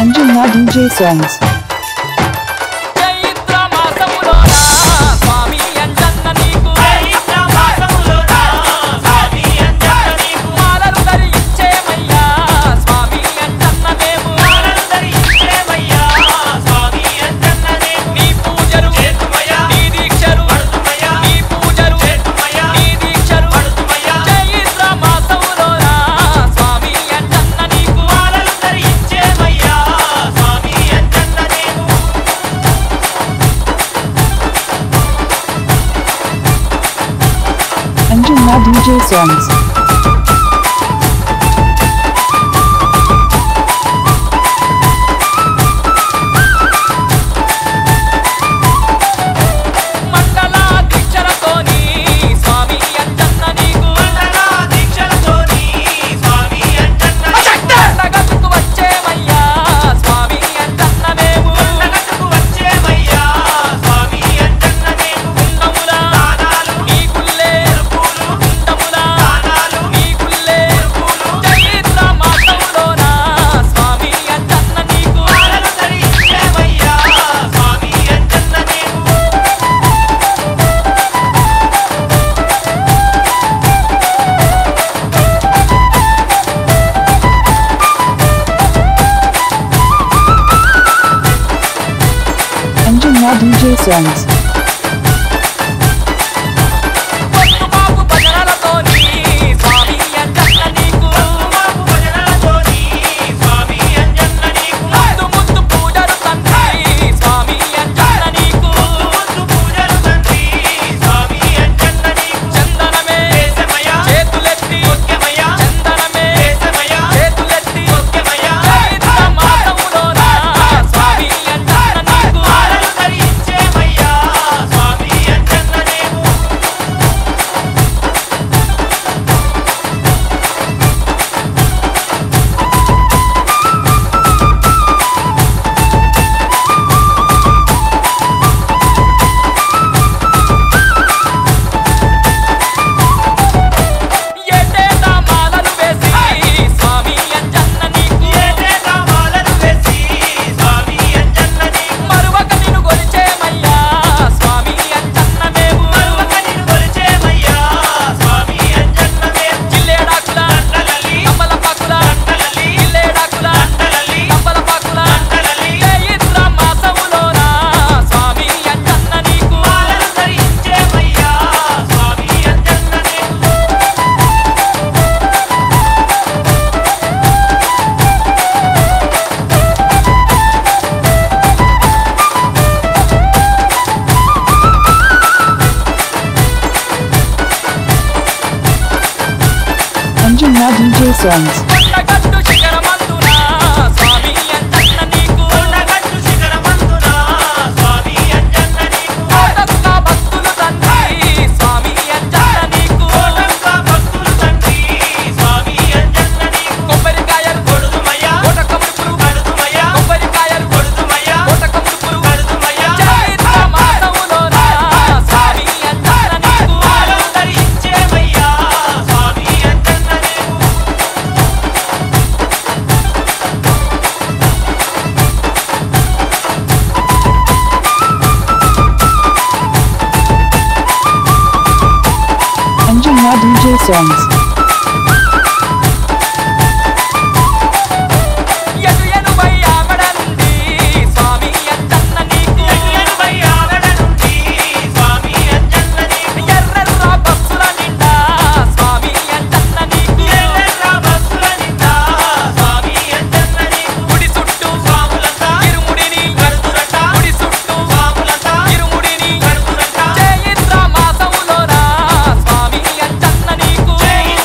Anjuna DJ songs. Anjuna DJ songs. Anjuna DJ songs. Anjuna DJ songs. Anjuna DJ songs. Jai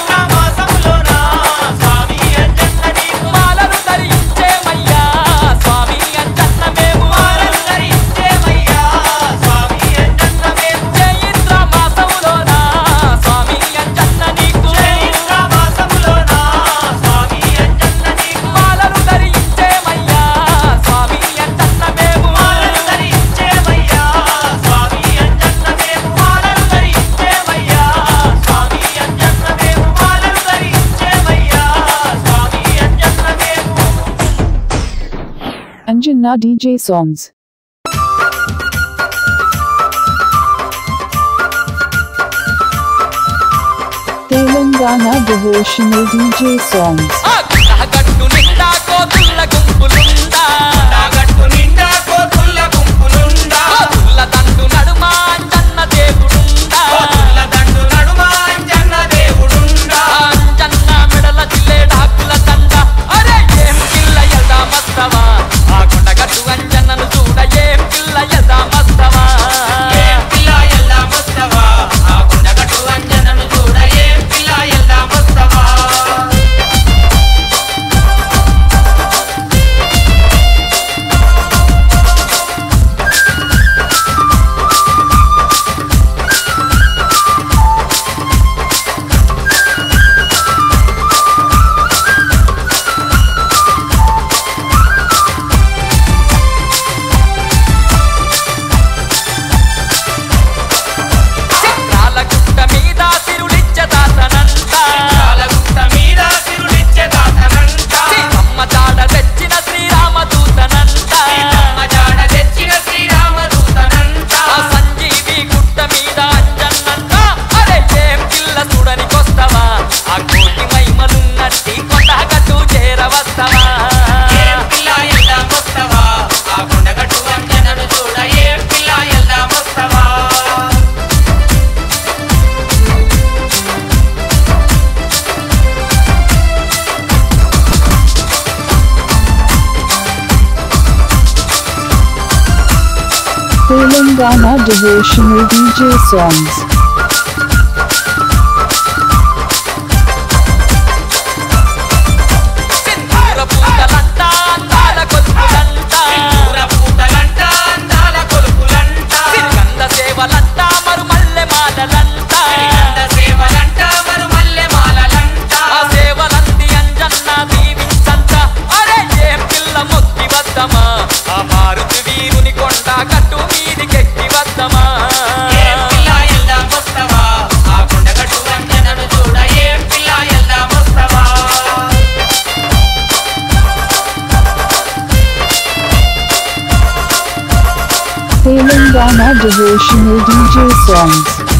Anjana DJ songs. Telangana devotional DJ songs. Telangana devotional DJ songs. Telangana devotional DJ songs.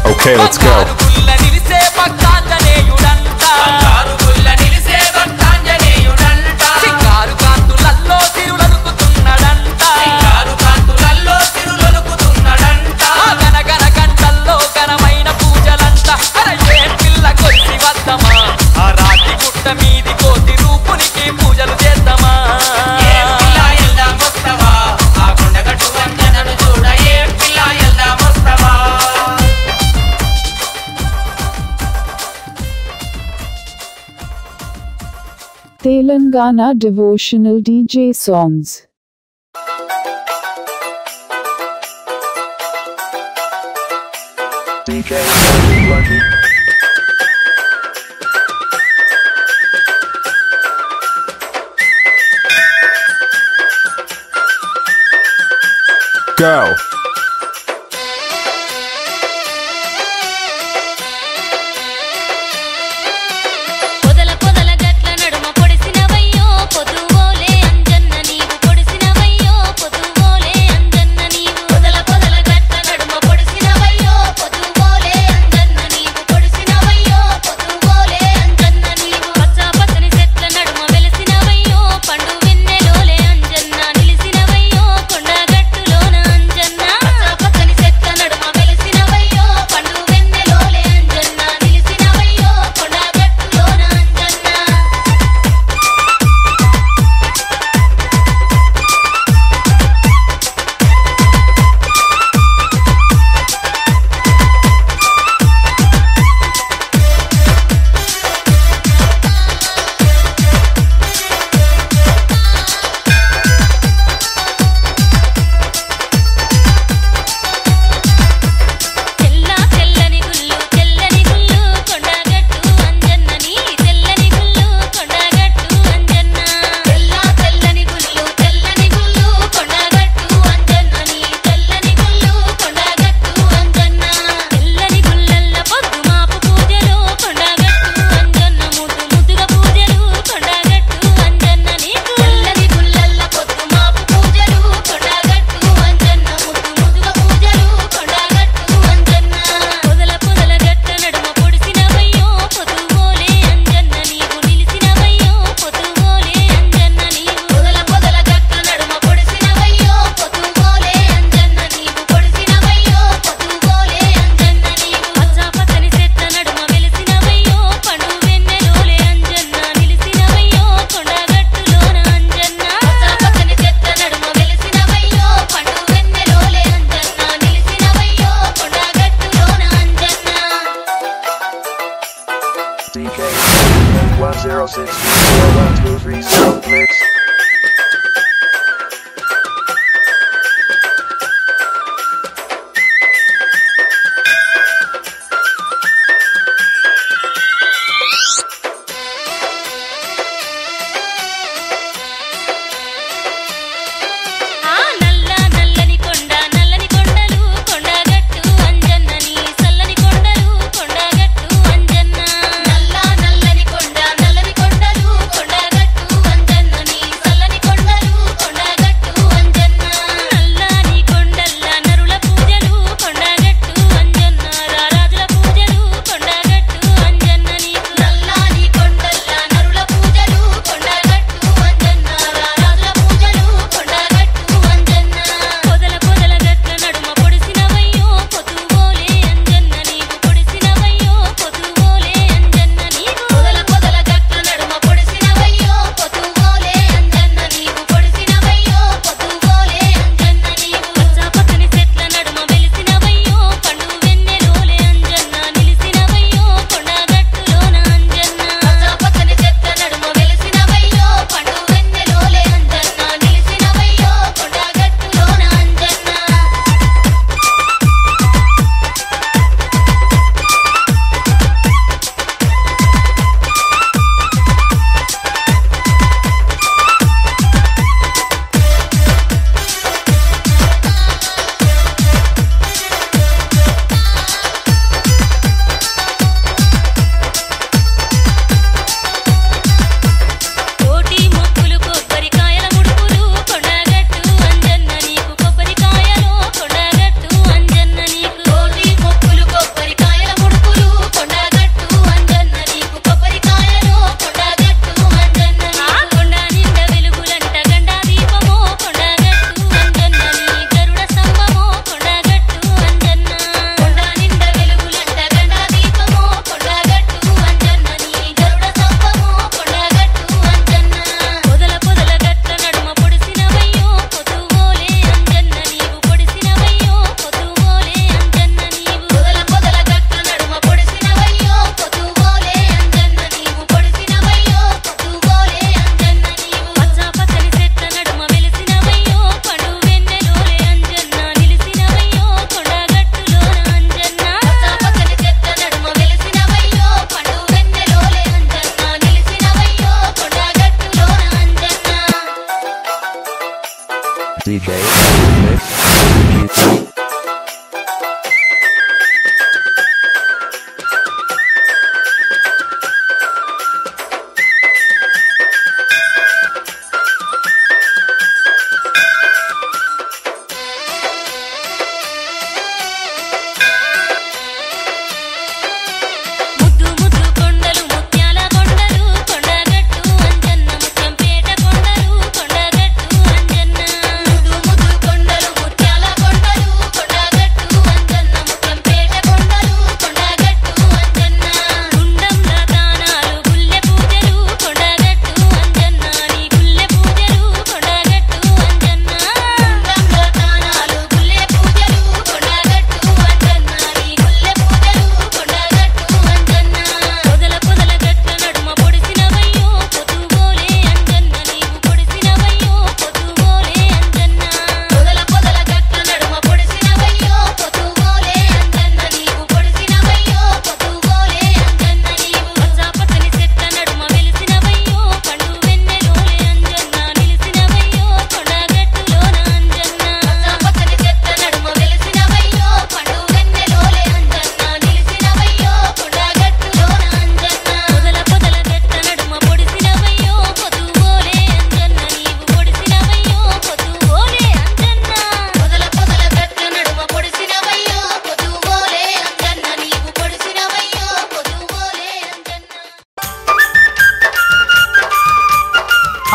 Okay, let's go. Telangana devotional DJ songs. Go. పొదువోలే Anjanna నీవు పొడిసినవయ్యో పొదువోలే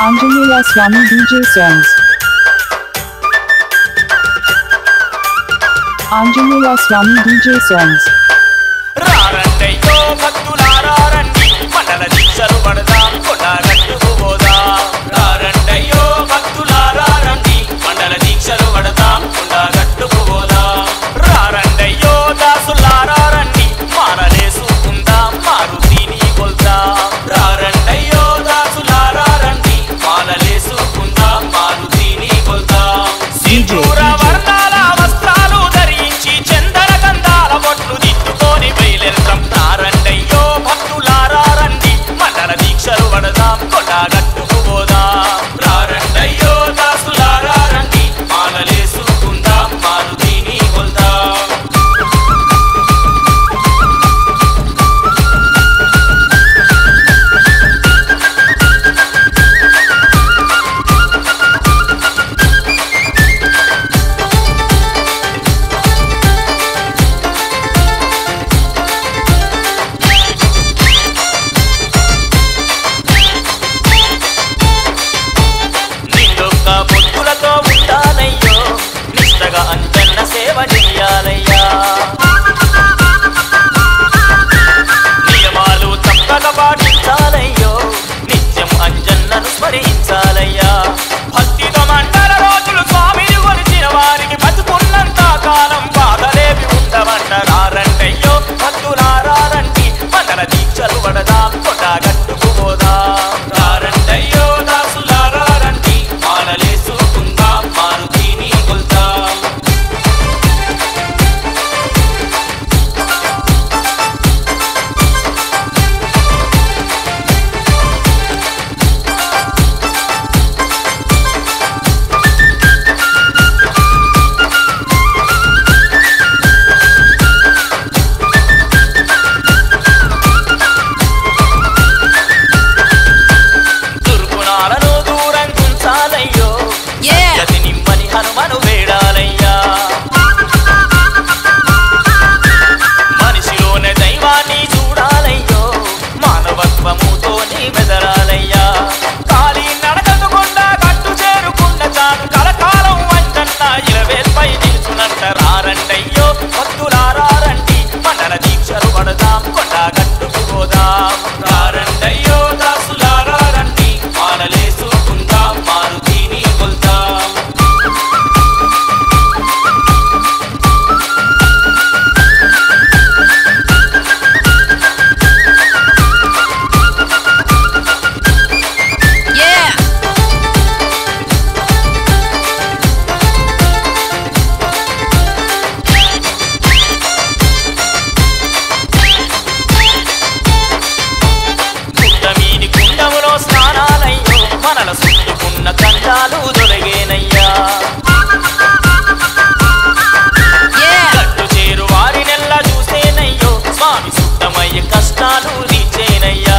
Anjaneya Swami DJ songs. Anjaneya Swami DJ songs. రారండయ్యో భక్తులారా రండి మండల దీక్షలు పడదాం కొండగట్టుకు పోదాం. రారండయ్యో భక్తులారా రండి మండల దీక్షలు పడదాం కొండగట్టుకు పోదాం. రారండయ్యో దాసులారా రండి మాలలేసుకుందాం మారుతిని కొల్దాం. రారండయ్యో దాసులారా రండి మాలలేసుకుందాం మారుతిని కొల్దాం. సింధూర వర్ణాల వస్త్రాలు ధరించి చందన గంధాల బొట్లు దిద్దుకొని బయలుదేరతాం. రారండయ్యో భక్తులారా రండి మండల దీక్షలు పడదాం కొండగట్టుకు పోదాం. రారండయ్యో దాసులారా రండి మాలలేసుకుందాం మారుతిని కొల్దాం. నిండొక్క పొత్తులతో ఉండాలయ్యో నిష్టగా అంజన్న సేవ చెయ్యాలయ్యా. నియమాలు తప్పక పాటించాలయ్యో నిత్యం అంజన్నను స్మరించాలయ్యా. భక్తితో మండల రోజులు స్వామిని కొలిచిన వారికి బతుకున్నంత కాలం బాధలేవి ఉండవంట. రారండయ్యో భక్తులారా రండి మండల దీక్షలు పడదాం కొండగట్టుకు పోదాం. రారండయ్యో దాసులారా రండి మాలలేసుకుందాం మారుతిని కొల్దాం. దుర్గుణాలను దూరం ఉంచాలయ్యో గతి నిమ్మని హనుమను వేడాలయ్యా. మనిషిలోనే దైవాన్ని చూడాలయ్యో మానవత్వముతోని మెదరాలయ్యా. కాలి నడకదు కొండ గట్టు చేరుకున్న చాలు కలకాలం వంచన్న ఇరవేల్పై నిలుచునంట. రారండయ్యో భక్తులారా రండి మండల దీక్షలు పడదాం కొండగట్టుకు పోదాం. రారండయ్యో దాసులారా రండి మాలలేసుకుందాం మారుతిని కొల్దాం. గుట్టమీది కుండములో స్నానాలయ్యో మనల చుట్టుకున్న కండాలు దొరిగేనయ్యా. గట్టు చేరు వారి నెల్ల చూసేనయ్యో స్వామి సుట్టమయ్య కష్టాలు తీర్చేనయ్యా.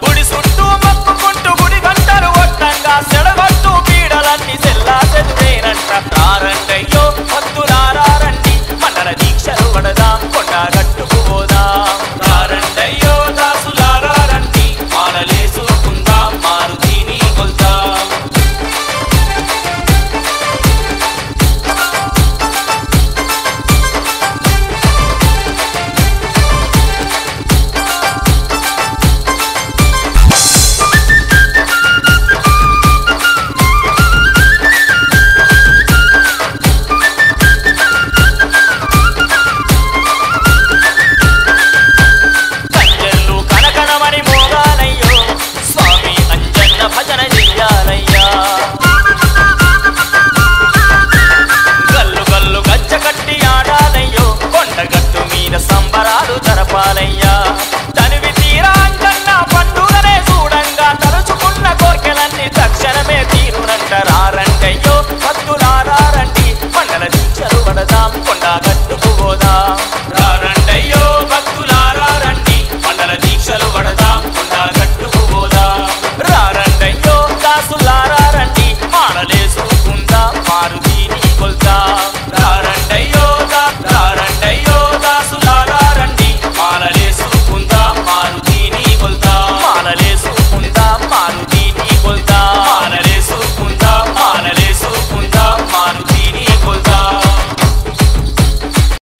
గుడి చుట్టూ మొక్కుకుంటూ గుడి గంటలు కొట్టంగా సెడగొట్టు పీడలన్నీ సెల్లా చెదురేనంట. రారండయ్యో భక్తులారా రండి మండల దీక్షలు పడదాం కొండగట్టుకు పోదాం. రారండయ్యో దాసులారా రండి మాలలేసుకుందాం మారుతిని కొల్దాం. కంజర్లు కనకనమని మోగాలయ్యో స్వామి అంజన్న భజన చెయ్యాలయ్యా. గల్లు గల్లు గజ్జ కట్టి ఆడాలయ్యో కొండగట్టు మీద సంబరాలు జరపాలయ్యా. తనివి తీరా అంజన్న పండుగనే చూడంగా తలుచుకున్న కోర్కెలన్నీ తక్షణమే తీరునంట. రారండయ్యో భక్తులారా రండి మండల దీక్షలు పడదాం కొండగట్టుకు పోదాం. రారండయ్యో భక్తులారా రండి మండల దీక్షలు పడదాం కొండగట్టుకు పోదాం. రారండయ్యో దాసులారా రండి మాలలేసుకుందాం మారుతిని కొల్దాం. రారండయ్యో దాసులారా రండి మాలలేసు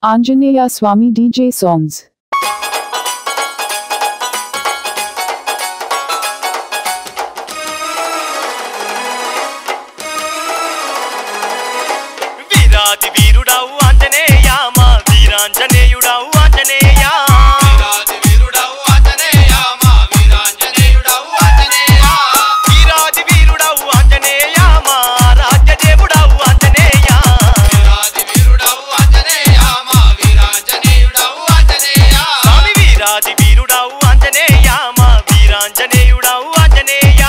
Anjaneya Swami DJ songs. వీరాది వీరుడవు ఆంజనేయ మా వీరాంజనేయుడవు ఆంజనేయ వీరాది వీరుడవు ఆంజనేయ మా వీరాంజనేయుడవు ఆంజనేయ వీరాది వీరుడవు ఆంజనేయ మా రాజ్యదేవుడవు ఆంజనేయ వీరాది వీరుడవు ఆంజనేయ మా వీరాంజనేయుడవు ఆంజనేయ స్వామి వీరాది వీరుడవు ఆంజనేయ మా వీరాంజనేయుడవు ఆంజనేయ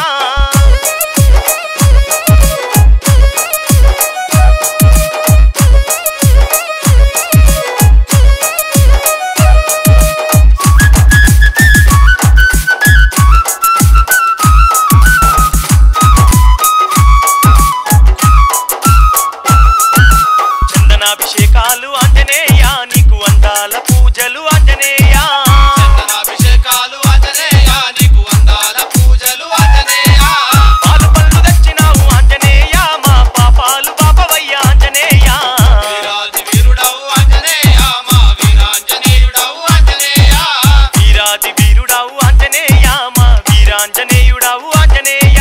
అభిషేకాలు ఆంజనేయ నీకు అందాల పూజలు ఆంజనేయ చందనాభిషేకాలు ఆంజనేయ నీకు అందాల పూజలు ఆంజనేయ పాలు పళ్ళు తెచ్చినావు ఆంజనేయ మా పాపాలు పాపవయ్య ఆంజనేయ వీరాది వీరుడవు ఆంజనేయ మా వీరాంజనేయుడవు ఆంజనేయ వీరాది వీరుడవు ఆంజనేయ మా వీరాంజనేయుడవు ఆంజనేయ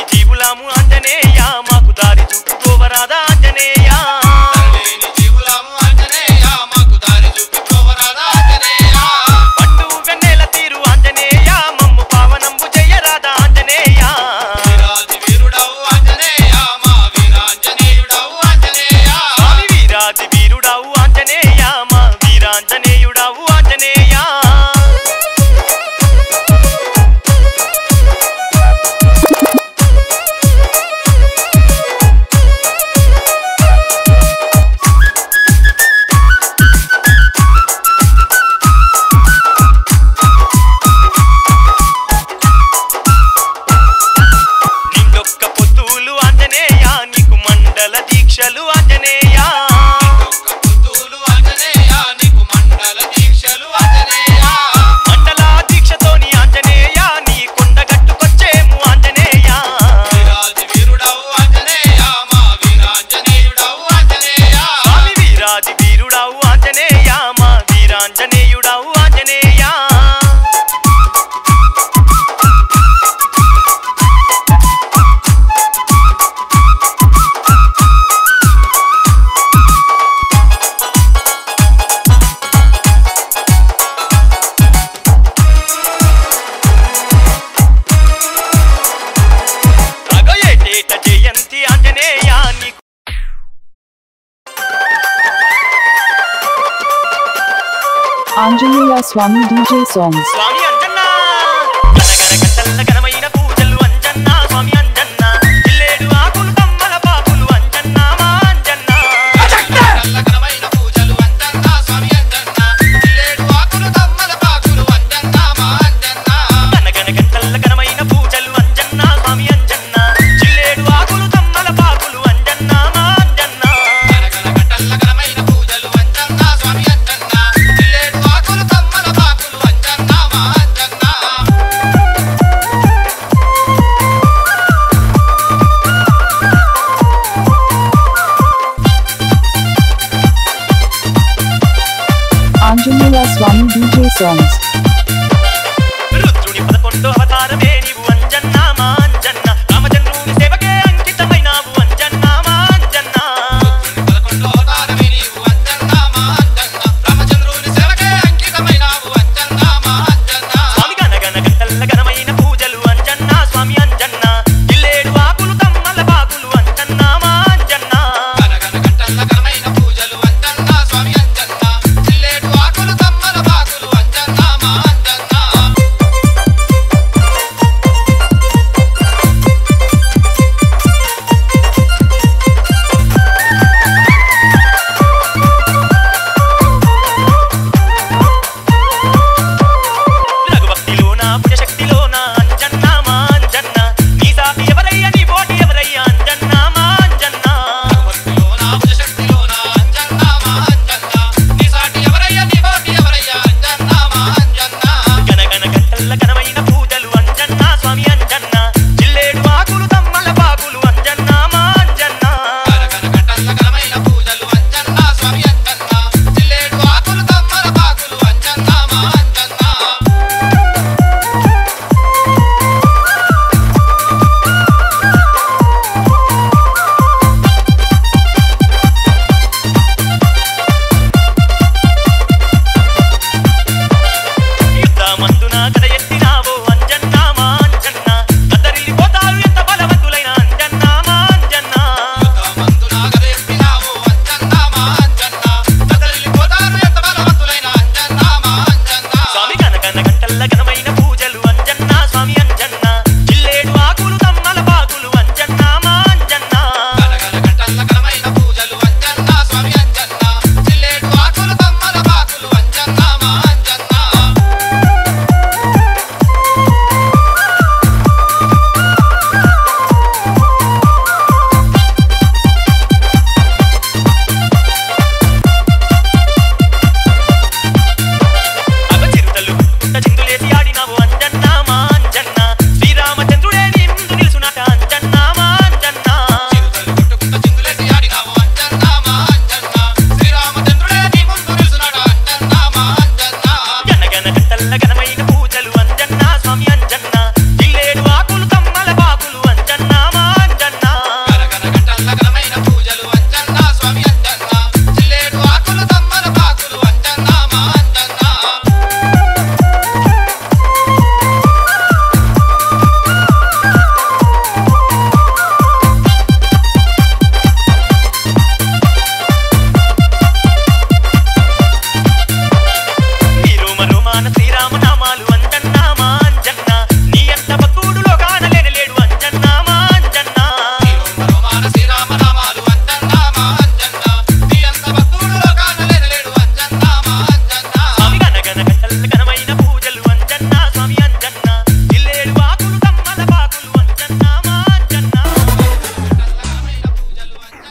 ఆంజనేయ మాకు దారి చూపుకోవరాదా ఆంజనేయ తరలేని జీవులము ఆంజనేయ మాకు దారి చూపుకోవరాదా ఆంజనేయ పండుగ నెల తీరు ఆంజనేయ మమ్ము పావనంబు జయరాదా ఆంజనేయ వీరాది వీరుడవు ఆంజనేయ మా వీరాంజనేయుడవు ఆంజనేయ స్వామి వీరాది వీరుడవు ఆంజనేయ మా వీరాంజనేయుడవు ఆంజనేయ నీకు మండల దీక్షలు ఆంజనేయ నీకు మండల దీక్షలు ఆంజనేయ మండల దీక్షతోని ఆంజనేయ నీ కొండగట్టుకొచ్చేము ఆంజనేయ వీరాది వీరుడవు ఆంజనేయ మా వీరాంజనేయుడవు ఆంజనేయ స్వామి వీరాది వీరుడవు ఆంజనేయ మా వీరాంజనేయుడవు ఆంజనేయ జయంతి ఆంజనేయ నీకు Anjaneya Swami DJ songs. స్వామి అంజన్న గనగన గంటల ఘనమైన పూజలు అంజన్న స్వామి అంజన్న జిల్లేడు ఆకులు కమ్మల పాపులు అంజన్న మా అంజన్న గంటల ఘనమైన పూజలు అంజన్న స్వామి అంజన్న జిల్లేడు ఆకులు కమ్మల పాపులు అంజన్న మా అంజన్న గనగన గంటల ఘనమైన పూజలు అంజన్న స్వామి అంజన్న జిల్లేడు ఆకులు కమ్మల పాపులు అంజన్న మా అంజన్న గనగన గంటల ఘనమైన పూజలు అంజన్న స్వామి అంజన్న జిల్లేడు ఆకులు కమ్మల పాపులు అంజన్న మా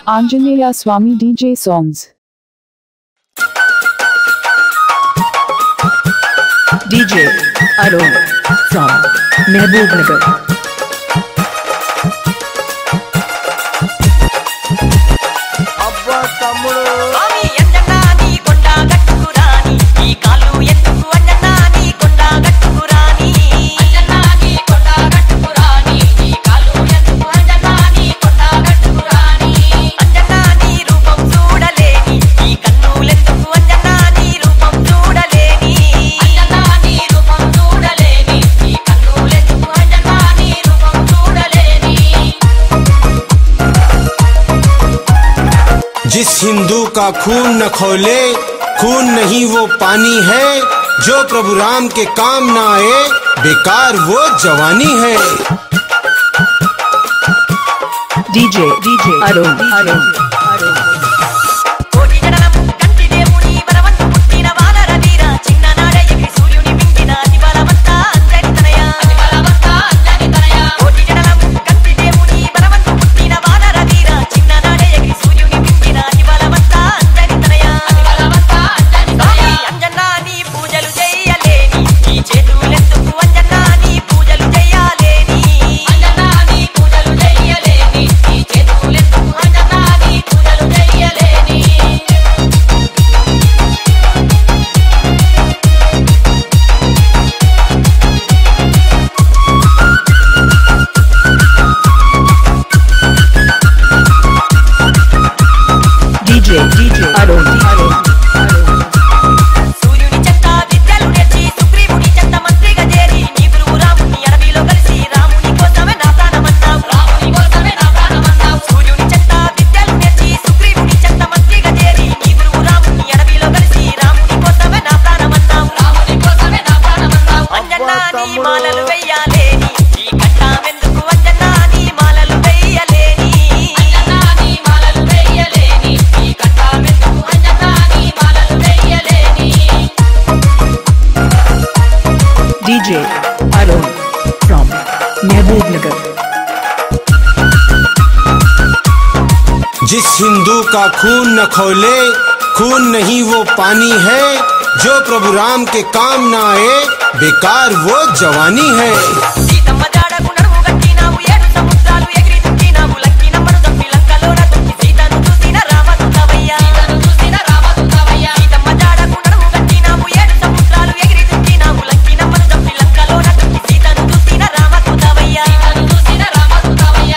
Anjaneya Swami DJ Songs. DJ Arun from Mehboob Nagar. స్వామి అంజన్నా నీ కొండ గట్టుకురాని ఈ కాలు ఎందుకు అంజన్నా నీ కొండ గట్టుకురాని అంజన్నా నీ కొండ గట్టుకురాని ఈ కాలు ఎందుకు అంజన్నా నీ కొండ గట్టుకురాని అంజన్నా నీ రూపం చూడలేని ఈ కన్నులెందుకు అంజన్నా నీ రూపం చూడలేని అంజన్నా నీ రూపం చూడలేని ఈ కన్నులెందుకు అంజన్నా నీ రూపం చూడలేని जिस हिंदू का खून न खोले खून नहीं वो पानी है जो प्रभु राम के काम न आए बेकार वो जवानी है। DJ Arun. కోటి జడలం కంటి దేవుని వరవంతు పుట్టిన వానరవీర చిన్ననాడే ఎగిరి సూర్యుని మింగిన అతిబలవంత అంజని తనయ కోటి జడలం కంటి దేవుని వరవంతు పుట్టిన వానరవీర చిన్ననాడే ఎగిరి సూర్యుని మింగిన అతిబలవంత అంజని తనయ అంజన్నా నీ పూజలు చేయలేని ఈ చేతులెందుకు అంజన్నా నీ పూజలు చేయలేని అంజన్నా నీ పూజలు చేయలేని ఈ చేతులెందుకు అంజన్నా నీ పూజలు చేయలేని DJ Arun. సూర్యుని చెంత విద్యలు నేర్చి సుగ్రీవుని చెంత మంత్రిగా చేరి నీ గురువు రాముని అడవిలో కలిసి రాముని కోసమే నా ప్రాణమన్నావు సూర్యుని చెంత విద్యలు నేర్చి సుగ్రీవుని చెంత మంత్రిగా చేరి నీ గురువు రాముని అడవిలో కలిసి రాముని కోసమే నా ప్రాణమన్నావు అంజన్నా నీ మాలలు వెయ్యాలేని ఈ కట్టామెందుకు అంజన్నా నీ మాలలు వెయ్యలేని అంజన్నా నీ మాలలు వెయ్యలేని ఈ కట్టామెందుకు అంజన్నా నీ మాలలు వెయ్యలేని DJ Arun from Mehboob Nagar. जिस हिंदू का खून न खोले खून नहीं वो पानी है जो प्रभु राम के काम न आए बेकार वो जवानी है। సీతమ్మ జాడకు నడుము గట్టినావు ఏడు సముద్రాలు ఎగిరి దుక్కినావు లంకి నమ్మను చంపి లంకలోన దుక్కి సీతను చూసిన రామదూతవయ్యా సీతమ్మ జాడకు నడుము గట్టినావు ఏడు సముద్రాలు ఎగిరి దుక్కినావు లంకి నమ్మను చంపి లంకలోన దుక్కి సీతను చూసిన రామదూతవయ్యా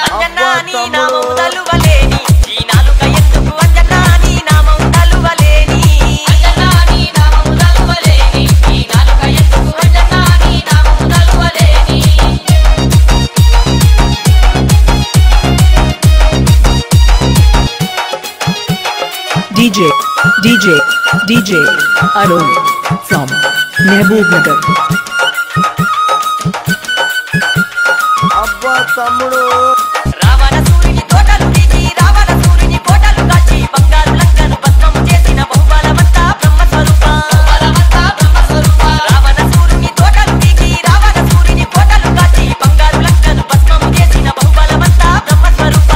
అంజన్నా నీ నామం తలువలేని ఈ నాలుక ఎందుకు అంజన్నా నీ నామం తలువలేని అంజన్నా నీ నామం తలువలేని ఈ నాలుక ఎందుకు అంజన్నా నీ నామం తలువలేని DJ Arun from Mehboob Nagar. Ravana సూర్యుని తోటలు తీసి రావణ సూర్యుని కోటలు కాచి బంగారు లంకను భస్మము చేసిన బహుబలవంత బ్రహ్మస్వరూప రావణ సూర్యుని తోటలు తీసి రావణ సూర్యుని కోటలు కాచి బంగారు లంకను భస్మము చేసిన బహుబలవంత బ్రహ్మస్వరూప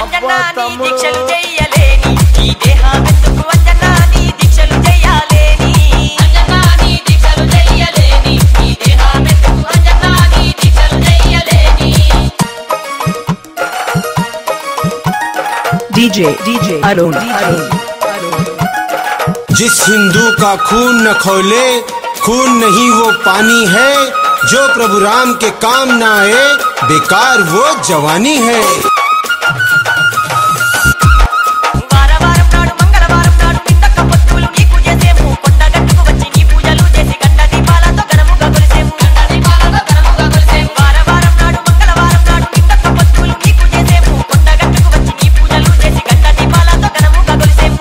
అంజన్నా నీ దీక్షలు చెయ్యలేని ఈ దేహమెందుకు అంజన్నా నీ దీక్షలు చెయ్యాలేని అంజన్నా నీ దీక్షలు చెయ్యలేని ఈ దేహమెందుకు అంజన్నా నీ దీక్షలు చెయ్యలేని DJ Arun. जिस हिंदू का खून न खोले खून नहीं वो पानी है जो प्रभु राम के काम न आए बेकार वो जवानी है। వారవారం నాడు మంగళవారం నాడు నిందక్క పొత్తులు నీకు చేసేము కొండగట్టుకు వచ్చి నీ పూజలు చేసి గండ దీపాలతో ఘనముగా కొలిసేము వారవారం నాడు మంగళవారం నాడు నిందక్క పొత్తులు నీకు చేసేము కొండగట్టుకు వచ్చి నీ పూజలు చేసి గండ దీపాలతో ఘనముగా కొలిసేము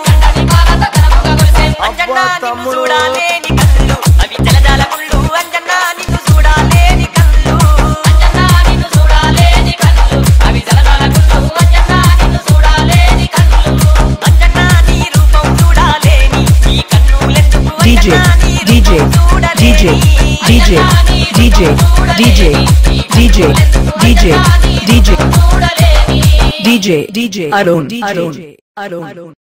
అంజన్నా నిన్ను చూడాలేని కళ్ళు అవి జలజాల ముళ్ళు అంజన్నా నిన్ను చూడాలేని కళ్ళు అంజన్నా నిన్ను చూడాలేని కళ్ళు అవి జలజాల ముళ్ళు అంజన్నా నిన్ను చూడాలేని కళ్ళు అంజన్నా నీ రూపం చూడాలేని ఈ కన్నులెందుకు అంజన్నా నీ రూపం చూడాలేని DJ Arun